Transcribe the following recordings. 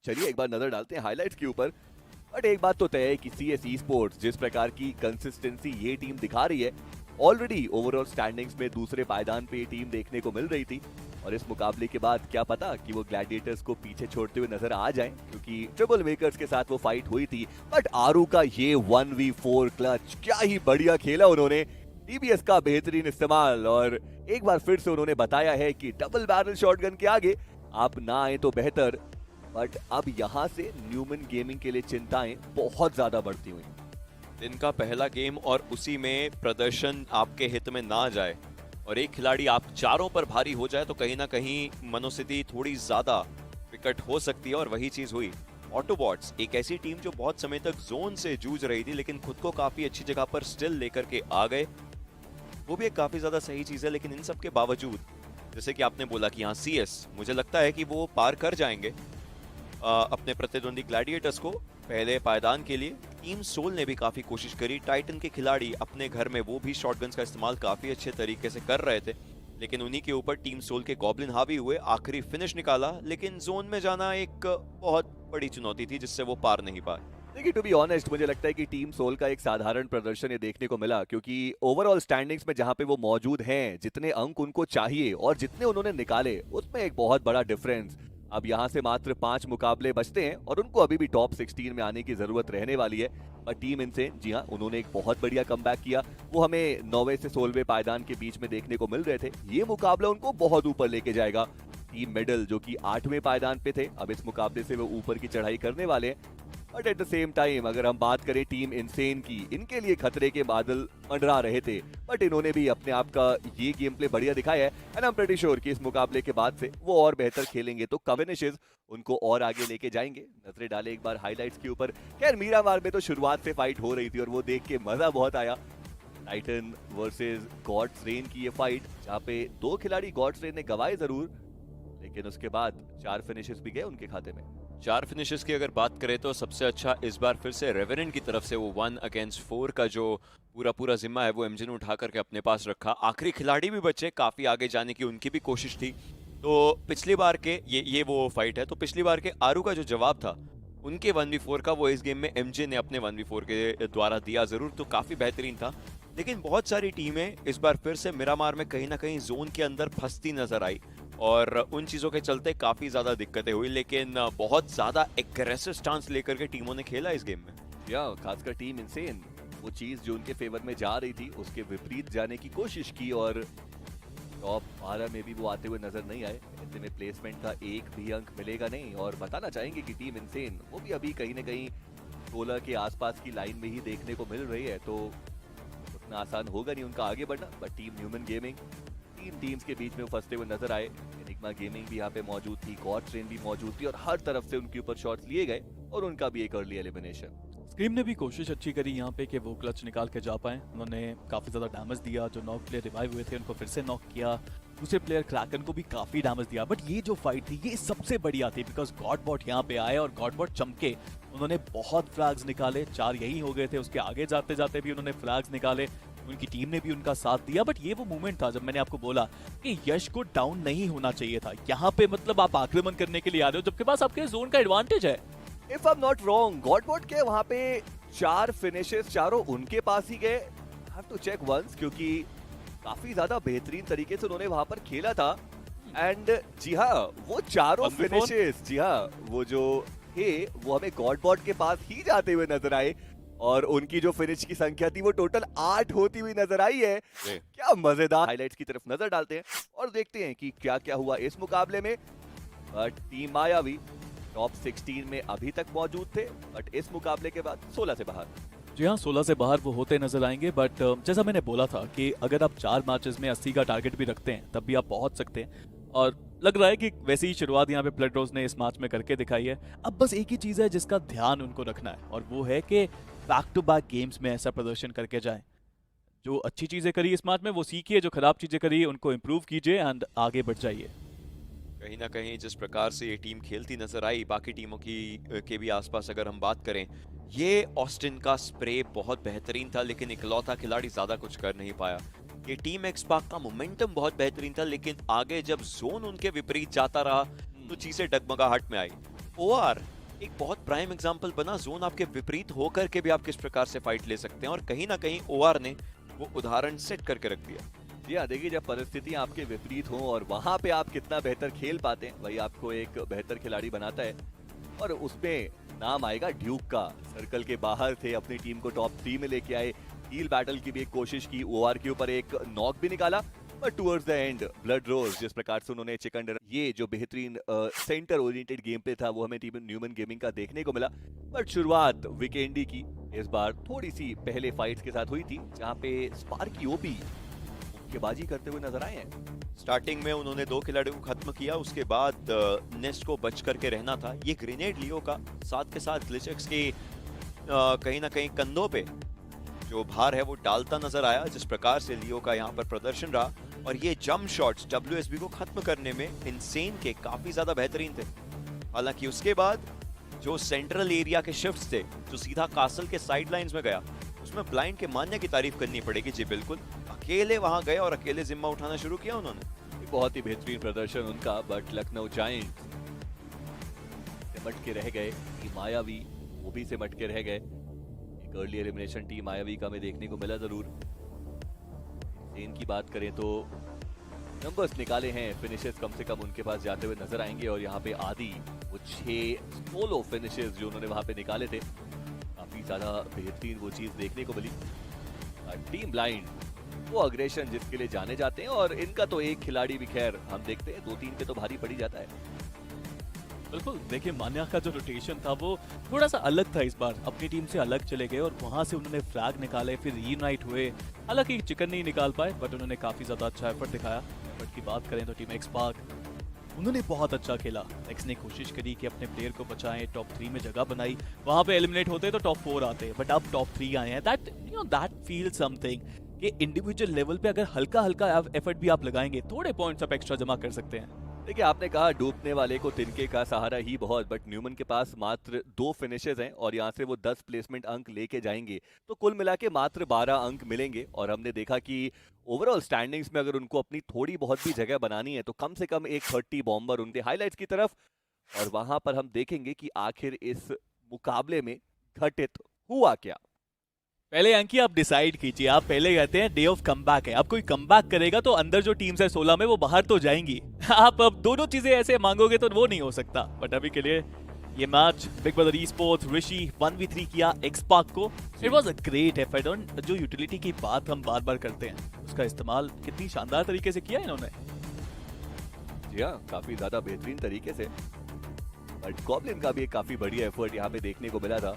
चलिए एक बार नजर डालते हैं हाइलाइट्स के ऊपर। बट एक बात तो तय है कि CS Esports जिस प्रकार की कंसिस्टेंसी ये टीम दिखा रही है, ऑलरेडी ओवरऑल स्टैंडिंग्स में दूसरे पायदान पे ये टीम देखने को मिल रही थी। और इस मुकाबले के बाद क्या पता कि वो ग्लैडिएटर्स को पीछे छोड़ते हुए नजर आ जाएं, क्योंकि ट्रिपल मेकर्स के साथ वो फाइट हुई थी। बट आरू का ये 1v4 क्लच क्या ही बढ़िया खेला उन्होंने। DBS का बेहतरीन इस्तेमाल, और एक बार फिर से उन्होंने बताया है कि डबल बैरल शॉटगन के आगे आप ना आए तो बेहतर। बट अब यहाँ से न्यूमन गेमिंग के लिए चिंताएं बहुत ज्यादा बढ़ती हुई। दिन का पहला गेम और उसी में प्रदर्शन आपके हित में ना जाए और एक खिलाड़ी आप चारों पर भारी हो जाए तो कहीं ना कहीं मनोस्थिति थोड़ी ज्यादा विकट हो सकती है, और वही चीज हुई। ऑटोबॉट्स एक ऐसी टीम जो बहुत समय तक जोन से जूझ रही थी, लेकिन खुद को काफी अच्छी जगह पर स्टिल लेकर के आ गए। वो भी एक काफी ज्यादा सही चीज है, लेकिन इन सब के बावजूद जैसे कि आपने बोला कि यहाँ CS मुझे लगता है कि वो पार कर जाएंगे अपने प्रतिद्वंदी ग्लैडिएटर्स को पहले पायदान के लिए। टीम सोल ने भी काफी कोशिश करी। टाइटन के खिलाड़ी अपने घर में वो भी शॉटगन्स का इस्तेमाल काफी अच्छे तरीके से कर रहे थे, लेकिन उन्हीं के ऊपर टीम सोल के गॉब्लिन हावी हुए, आखिरी फिनिश निकाला। लेकिन जोन में जाना एक बहुत बड़ी चुनौती थी जिससे वो पार नहीं पाए। देखिए टू बी ऑनेस्ट मुझे लगता है कि टीम सोल का एक साधारण प्रदर्शन ये देखने को मिला, क्योंकि ओवरऑल स्टैंडिंग्स में जहां पे वो मौजूद हैं, जितने अंक उनको चाहिए और जितने उन्होंने निकाले, उसमें एक बहुत बड़ा डिफरेंस। अब यहां से मात्र 5 मुकाबले बचते हैं और उनको अभी भी टॉप 16 में आने की जरूरत रहने वाली है। पर टीम इनसेन, जी हाँ, उन्होंने एक बहुत बढ़िया कमबैक किया। वो हमें 9वें से 16वें पायदान के बीच में देखने को मिल रहे थे। ये मुकाबला उनको बहुत ऊपर लेके जाएगा। टीम मेडल जो कि 8वें पायदान पे थे, अब इस मुकाबले से वो ऊपर की चढ़ाई करने वाले हैं। But at the same time अगर हम बात करें टीम इनसेन की, इनके लिए खतरे के बादल मंडरा रहे थे, बट इन्होंने भी अपने आप का ये गेम प्ले बढ़िया दिखाया है। And I am pretty sure कि इस मुकाबले के बाद से वो और बेहतर खेलेंगे, तो फिनिशेस उनको और आगे लेके जाएंगे। नजरें डाले एक बार हाइलाइट्स के ऊपर। खैर मीरामार में तो शुरुआत से फाइट हो रही थी और वो देख के मजा बहुत आया। टाइटन वर्सेस गॉड्स रेन की ये फाइट, जहाँ पे 2 खिलाड़ी गॉड्स रेन ने गवाए जरूर, लेकिन उसके बाद 4 फिनिशेस भी गए उनके खाते में। 4 फिनिशेस की अगर बात करें तो सबसे अच्छा इस बार फिर से रेवेनेंट की तरफ से वो 1 अगेंस्ट 4 का जो पूरा जिम्मा है वो MJ ने उठा करके अपने पास रखा। आखिरी खिलाड़ी भी बचे, काफी आगे जाने की उनकी भी कोशिश थी। तो पिछली बार के ये वो फाइट है, तो पिछली बार के आरू का जो जवाब था उनके 1v4 का, वो इस गेम में MJ ने अपने 1v4 के द्वारा दिया जरूर, तो काफी बेहतरीन था। लेकिन बहुत सारी टीमें इस बार फिर से मिरामार में कहीं ना कहीं जोन के अंदर फंसती नजर आई, और उन चीजों के चलते काफी ज्यादा दिक्कतें हुई। लेकिन बहुत ज्यादा एग्रेसिव स्टांस लेकर के टीमों ने खेला इस गेम में। या खासकर टीम इनसेन, वो चीज जो उनके फेवर में जा रही थी उसके विपरीत जाने की कोशिश की, और टॉप 12 में भी वो आते हुए नजर नहीं आए। ऐसे में प्लेसमेंट का एक भी अंक मिलेगा नहीं, और बताना चाहेंगे कि टीम इनसेन वो भी अभी कहीं ना कहीं 16 के आसपास की लाइन में ही देखने को मिल रही है, तो उतना आसान होगा नहीं उनका आगे बढ़ना। But team Newman gaming 3 teams के बीच में वो फंसते हुए नजर आए। एनिग्मा गेमिंग भी यहाँ पे मौजूद थी, गॉड ट्रेन भी मौजूद थी, और हर तरफ से उनके ऊपर शॉट्स लिए गए, और उनका भी एक अर्ली एलिमिनेशन। स्क्रीम ने भी कोशिश अच्छी करी यहाँ पे कि वो क्लच निकाल के जा पाए। उन्होंने काफ़ी ज़्यादा डैमेज दिया, जो नॉक प्लेयर रिवाइव हुए थे उनको फिर से नॉक किया, दूसरे प्लेयर क्रैकन को भी काफ़ी डैमेज दिया। बट ये जो फाइट थी ये सबसे बढ़िया थी, बिकॉज गॉडबॉट यहाँ पे आए और गॉडबॉट चमके। उन्होंने बहुत फ्लैग्स निकाले, 4 यही हो गए थे, उसके आगे जाते जाते भी उन्होंने फ्लैग्स निकाले, उनकी टीम ने भी उनका साथ दिया। बट ये वो मोमेंट था जब मैंने आपको बोला कि यश को डाउन नहीं होना चाहिए था। यहाँ पे मतलब आप आक्रमण करने के लिए आ रहे हो जबकि पास आपके जोन का एडवांटेज है। If I am not wrong, गॉडबॉट के वहां पे 4 फिनिशेस चारों उनके पास ही गए। हैव टू चेक वंस, क्योंकि काफी ज्यादा बेहतरीन तरीके से उन्होंने वहां पर खेला था। एंड जी हाँ, वो चारों फिनिशेस, जी हाँ, वो जो थे वो हमें गॉडबॉट के पास ही जाते हुए नजर आए, और उनकी जो फिनिश की संख्या थी वो टोटल 8 होती हुई नजर आई है। क्या मजेदार। हाइलाइट्स की तरफ नजर डालते हैं और देखते हैं कि क्या क्या हुआ इस मुकाबले में। बट टीम मायावी टॉप 16 में अभी तक मौजूद थे, बट इस मुकाबले के बाद 16 से बाहर। जी हाँ, 16 से बाहर वो होते नजर आएंगे। बट जैसा मैंने बोला था कि अगर आप 4 मैचेस में 80 का टारगेट भी रखते हैं तब भी आप पहुंच सकते हैं, और लग रहा है कि वैसी ही शुरुआत यहाँ पे ब्लड रोज ने इस मैच में करके दिखाई है। अब बस एक ही चीज है जिसका ध्यान उनको रखना है, और वो है कि बैक टू बैक गेम्स में ऐसा प्रदर्शन करके जाएं। जो अच्छी चीजें करी इस मैच में वो सीखिए, जो खराब चीजें करी उनको इम्प्रूव कीजिए एंड आगे बढ़ जाइए। कहीं ना कहीं जिस प्रकार से ये टीम खेलती नजर आई बाकी टीमों की के भी आसपास अगर हम बात करें, ये ऑस्टिन का स्प्रे बहुत बेहतरीन था, लेकिन इकलौता खिलाड़ी ज्यादा कुछ कर नहीं पाया। ये टीम एक्सपार्क का मोमेंटम बहुत बेहतरीन था, लेकिन आगे जब जोन उनके विपरीत जाता रहा तो चीजें डगमगाहट में आई। ओआर एक बहुत प्राइम एग्जांपल बना, जोन आपके विपरीत होकर के भी आप किस प्रकार से फाइट ले सकते हैं, और कहीं ना कहीं ओआर ने वो उदाहरण सेट करके रख दिया। जी हाँ, देखिए जब परिस्थितियां आपके विपरीत हों और वहां पे आप कितना बेहतर खेल पाते हैं वही आपको एक बेहतर खिलाड़ी बनाता है। और उसमें नाम आएगा ड्यूक का। सर्कल के बाहर थे, अपनी टीम को टॉप 3 में लेके आए, हील बैटल की भी एक कोशिश की, ओआर के ऊपर एक नॉक भी निकाला, but towards the end blood rose जिस प्रकार से उन्होंने चिकन डिनर, ये जो बेहतरीन सेंटर ओरिएंटेड गेम पे था वो हमें टीम न्यूमन गेमिंग का देखने को मिला। बट शुरुआत वीकेंडी की इस बार थोड़ी सी पहले फाइट्स के साथ हुई थी जहां पे स्पार्की ओपी मुक्केबाजी करते हुए नजर आए हैं। स्टार्टिंग में उन्होंने 2 खिलाड़ियों को खत्म किया, उसके बाद नेस्ट को बच करके रहना था। ये ग्रेनेड लियो का साथ के साथ ग्लिचेक्स की कहीं ना कहीं कंधों पे जो भार है वो डालता नजर आया, जिस प्रकार से लियो का यहाँ पर प्रदर्शन रहा। और ये जंप शॉट्स WSB को खत्म करने में इनसेन के काफी ज्यादा बेहतरीन थे। हालांकि उसके बाद जो सेंट्रल एरिया के शिफ्ट्स थे, जो सीधा कासल के साइड लाइंस में गया, उसमें ब्लाइंड के मान्य की तारीफ करनी पड़ेगी। जी बिल्कुल, अकेले वहां गए और अकेले जिम्मा उठाना शुरू किया उन्होंने। बहुत ही बेहतरीन प्रदर्शन उनका। बट लखनऊ जायंट्स सिमट के रह गए। टीम मायावी वो भी सिमट के रह गए। एक अर्ली एलिमिनेशन टीम मायावी का हमें देखने को मिला जरूर। सेन की बात करें तो नंबर्स निकाले हैं, फिनिशेस कम से कम उनके पास जाते हुए नजर आएंगे। और यहाँ पे आदि वो 6 सोलो फिनिशेस जो उन्होंने वहां पे निकाले थे, काफी ज्यादा बेहतरीन वो चीज देखने को मिली। टीम ब्लाइंड वो अग्रेशन जिसके लिए जाने जाते हैं, और इनका तो एक खिलाड़ी भी खैर हम देखते हैं 2-3 पे तो भारी पड़ी जाता है। बिल्कुल, देखिए मान्या का जो रोटेशन था वो थोड़ा सा अलग था इस बार। अपनी टीम से अलग चले गए और वहां से उन्होंने फ्लैग निकाले, फिर रीयूनाइट हुए। हालांकि चिकन नहीं निकाल पाए, बट उन्होंने काफी ज्यादा अच्छा एफर्ट दिखाया। एफर्ट की बात करें तो टीम एक्स पार्क उन्होंने बहुत अच्छा खेला। एक्स ने कोशिश करी कि अपने प्लेयर को बचाएं, टॉप 3 में जगह बनाई। वहां पे एलिमिनेट होते तो टॉप 4 आते, बट अब टॉप 3 आए हैं। दैट फील समथिंग कि इंडिविजुअल लेवल पे अगर हल्का हल्का एफर्ट भी आप लगाएंगे, थोड़े पॉइंट्स आप एक्स्ट्रा जमा कर सकते हैं। देखिए आपने कहा डूबने वाले को तिनके का सहारा ही बहुत, बट न्यूमन के पास मात्र 2 फिनिशेस हैं और यहाँ से वो 10 प्लेसमेंट अंक लेके जाएंगे, तो कुल मिला के मात्र 12 अंक मिलेंगे। और हमने देखा कि ओवरऑल स्टैंडिंग्स में अगर उनको अपनी थोड़ी बहुत भी जगह बनानी है तो कम से कम एक 30 बॉम्बर उनके हाईलाइट्स की तरफ। और वहां पर हम देखेंगे कि आखिर इस मुकाबले में घटित हुआ क्या। पहले अंकी आप डिसाइड कीजिए। आप पहले कहते हैं डे ऑफ कमबैक है, अब कोई कमबैक करेगा तो अंदर जो टीम्स है 16 में वो बाहर तो जाएंगी। आप अब दोनों चीजें ऐसे मांगोगे तो वो नहीं हो सकता। बट अभी के लिए ये match Big Brother Esports Rishi 1v3 किया एक्स पार्क को। It was a great effort. और जो यूटिलिटी की बात हम बार बार करते हैं, उसका इस्तेमाल कितनी शानदार तरीके से किया इन्होंने। जी हाँ, काफी ज्यादा बेहतरीन तरीके से। बट गॉब्लिन का भी एक काफी बढ़िया एफर्ट यहाँ पे देखने को मिला था।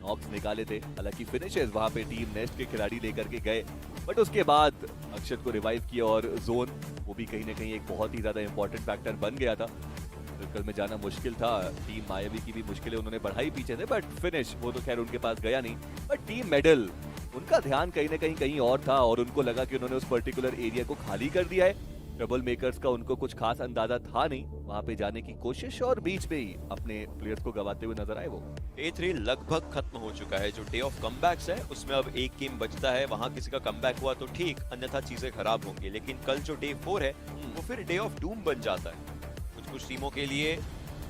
नॉक्स निकाले थे, हालांकि फिनिशेस वहां पे टीम नेस्ट के खिलाड़ी लेकर के गए, बट उसके बाद अक्षत को रिवाइव किया और जोन वो भी कहीं ना कहीं एक बहुत ही ज्यादा इंपॉर्टेंट फैक्टर बन गया था। सर्कल में जाना मुश्किल था, टीम मायावी की भी मुश्किलें उन्होंने बढ़ाई पीछे से, बट फिनिश वो तो खैर उनके पास गया नहीं। बट टीम मेडल उनका ध्यान कहीं ना कहीं और था और उनको लगा कि उन्होंने उस पर्टिकुलर एरिया को खाली कर दिया है। ट्रबल मेकर्स का उनको कुछ खास अंदाजा था नहीं वहां पे जाने की कोशिश, और बीच में ही अपने प्लेयर्स को गवाते हुए नजर आए वो। A3 लगभग खत्म हो चुका है। जो डे ऑफ कमबैक्स है उसमें अब एक गेम बचता है। वहां किसी का कमबैक हुआ तो ठीक, अन्यथा चीजें खराब होंगी। लेकिन कल जो डे 4 है वो फिर डे ऑफ डूम बन जाता है। कुछ टीमों के लिए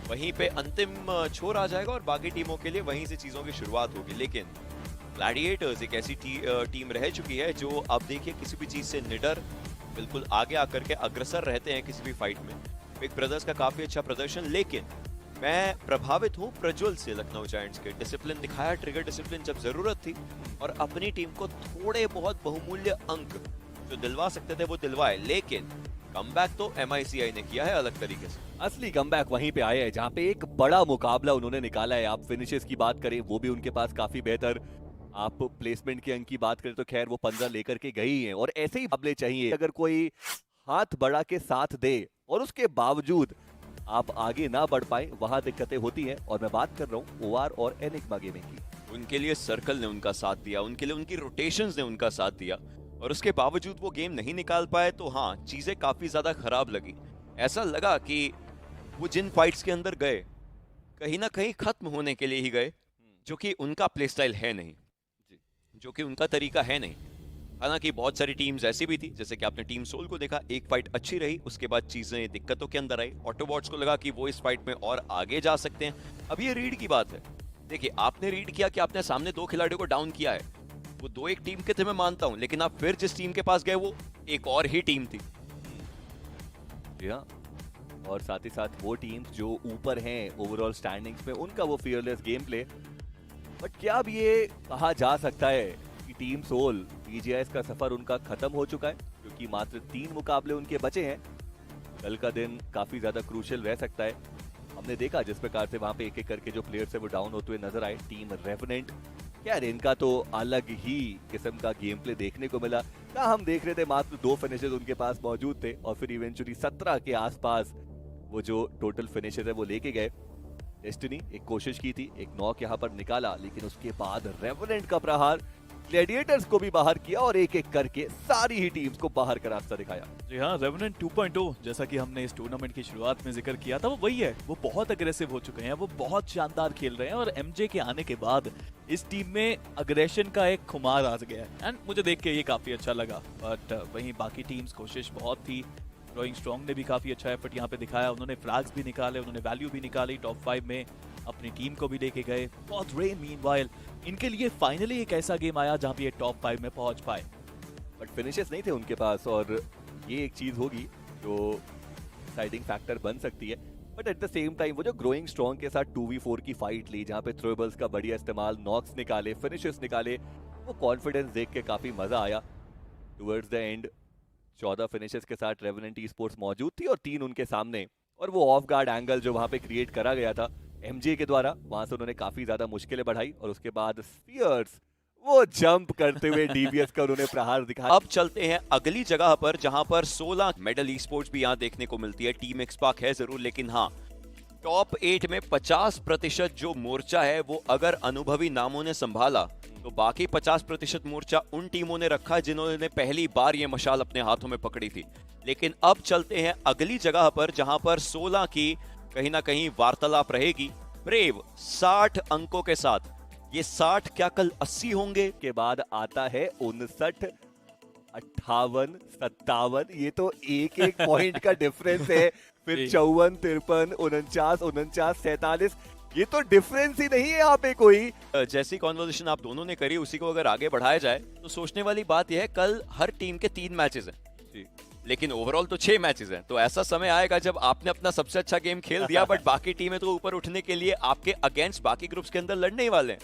वहीं पे अंतिम छोर आ जाएगा और बाकी टीमों के लिए वहीं से चीजों की शुरुआत होगी। लेकिन ग्लैडिएटर्स एक ऐसी टीम रह चुकी है जो अब देखिए किसी भी चीज से निडर, बिल्कुल आगे आकर के अग्रसर रहते हैं किसी भी फाइट में। बिग ब्रदर्स का काफी अच्छा प्रदर्शन, लेकिन मैं प्रभावित हूँ प्रज्वल से, लखनऊ जायंट्स के डिसिप्लिन दिखाया, ट्रिगर डिसिप्लिन जब जरूरत थी, और अपनी टीम को थोड़े बहुत बहुमूल्य अंक जो दिलवा सकते थे वो दिलवाए। लेकिन कमबैक तो MICI ने किया है अलग तरीके से। असली कमबैक वहीं पे आया है जहां पे एक बड़ा मुकाबला उन्होंने निकाला है। आप फिनिशेस की बात करें वो भी उनके पास काफी बेहतर, आप प्लेसमेंट के अंक की बात करें तो खैर वो 15 लेकर के गई हैं। और ऐसे ही मुकाबले चाहिए, अगर कोई हाथ बढ़ा के साथ दे और उसके बावजूद आप आगे ना बढ़ पाए, वहां दिक्कतें होती हैं। और मैं बात कर रहा हूँ OR और एनिग्मा गेमिंग की। उनके लिए सर्कल ने उनका साथ दिया, उनके लिए उनकी रोटेशंस ने उनका साथ दिया, और उसके बावजूद वो गेम नहीं निकाल पाए। तो हाँ, चीजें काफी ज्यादा खराब लगी। ऐसा लगा कि वो जिन फाइट्स के अंदर गए कहीं ना कहीं खत्म होने के लिए ही गए, जो कि उनका प्ले स्टाइल है नहीं, जो कि उनका तरीका है नहीं। हालांकि बहुत सारी टीम्स ऐसी भी थी, जैसे कि आपने टीम सोल को देखा, एक फाइट अच्छी रही, उसके बाद चीजें दिक्कतों के अंदर आई। ऑटोबॉट्स को लगा कि वो इस फाइट में और आगे जा सकते हैं। अब ये रीड की बात है। देखिए, आपने रीड किया कि आपने सामने 2 खिलाड़ियों को डाउन किया है, वो 2 एक टीम के थे, मैं मानता हूं, लेकिन आप फिर जिस टीम के पास गए वो एक और ही टीम थी। जी हाँ, और साथ ही साथ वो टीम्स जो ऊपर हैं ओवरऑल स्टैंडिंग्स में, उनका वो फियरलेस गेम प्ले। बट क्या अब ये कहा जा सकता है कि टीम सोल BGIS का सफर उनका खत्म हो चुका है, क्योंकि मात्र 3 मुकाबले उनके बचे हैं। कल का दिन काफी ज्यादा क्रूशियल रह सकता है। हमने देखा जिस प्रकार से वहां पे एक एक करके जो प्लेयर्स है वो डाउन होते हुए नजर आए। टीम रेवेनेंट, यार इनका तो अलग ही किस्म का गेम प्ले देखने को मिला। ना हम देख रहे थे मात्र 2 फिनिशेस उनके पास मौजूद थे, और फिर इवेंचुअली 17 के आसपास वो जो टोटल फिनिशेस है वो लेके गए। डेस्टिनी एक कोशिश की थी, एक नॉक यहाँ पर निकाला, लेकिन उसके बाद रेवेनेंट का प्रहार ग्लैडिएटर्स को भी बाहर किया और एक एक करके सारी ही टीम्स को बाहर का रास्ता दिखाया। जी हाँ, रेवेनेंट 2.0 जैसा कि हमने इस टूर्नामेंट की शुरुआत में जिक्र किया था, वो वही है। वो बहुत अग्रेसिव हो चुके हैं, वो बहुत शानदार खेल रहे हैं, और MJ के आने के बाद इस टीम में अग्रेशन का एक खुमार आ गया है, एंड मुझे देख के ये काफी अच्छा लगा। बट वहीं बाकी टीम्स कोशिश बहुत थी। ग्रोइंग स्ट्रॉन्ग ने भी काफी अच्छा एफर्ट यहाँ पे दिखाया, उन्होंने फ्रैग्स भी निकाले, उन्होंने वैल्यू भी निकाली, टॉप 5 में अपनी टीम को भी लेके गए। बहुत रेन मीनवाइल इनके लिए फाइनली एक ऐसा गेम आया जहाँ पे ये टॉप 5 में पहुंच पाए। बट फिनिशेस नहीं थे उनके पास, और ये एक चीज होगी जो डिसाइडिंग फैक्टर बन सकती है। But at the same time वो जो ग्रोइंग स्ट्रॉन्ग के साथ 2v4 की फाइट ली, जहाँ पे थ्रोबल्स का बढ़िया इस्तेमाल, नॉक्स निकाले, फिनिशेस निकाले, वो कॉन्फिडेंस देख के काफी मजा आया। टुवर्ड्स द एंड 14 फिनिशेस के साथ रेवेनेंट ई-स्पोर्ट्स मौजूद थी और 3 उनके सामने, और वो ऑफ गार्ड एंगल जो वहां पे क्रिएट करा गया था MJ के द्वारा, वहां से उन्होंने काफी ज्यादा मुश्किलें बढ़ाई, और उसके बाद स्फीयर्स वो जंप करते हुए DBS का उन्होंने प्रहार दिखाया। अब चलते हैं अगली जगह पर, जहां पर 16 मेडल ई स्पोर्ट्स भी यहाँ देखने को मिलती है। टीम एक्सपाक है जरूर, लेकिन हाँ, टॉप 8 में 50% जो मोर्चा है वो अगर अनुभवी नामों ने संभाला, तो बाकी 50% मोर्चा उन टीमों ने रखा जिन्होंने पहली बार ये मशाल अपने हाथों में पकड़ी थी। लेकिन अब चलते हैं अगली जगह पर, जहां पर 16 की कहीं ना कहीं वार्तालाप रहेगी। ब्रेव 60 अंकों के साथ, ये 60 क्या कल 80 होंगे? के बाद आता है 59, 58, 57, ये तो एक एक पॉइंट का डिफरेंस है। फिर जी। 54, 53, 49, 49, 47, ये तो डिफरेंस ही नहीं है यहाँ पे कोई। जैसी कॉन्वर्सेशन आप दोनों ने करी उसी को अगर आगे बढ़ाया जाए तो सोचने वाली बात यह है, कल हर टीम के 3 मैचेस हैं, जी। लेकिन ओवरऑल तो 6 मैचेस हैं। तो ऐसा समय आएगा जब आपने अपना सबसे अच्छा गेम खेल दिया, बट बाकी टीमें तो ऊपर उठने के लिए आपके अगेंस्ट बाकी ग्रुप्स के अंदर लड़ने ही वाले हैं।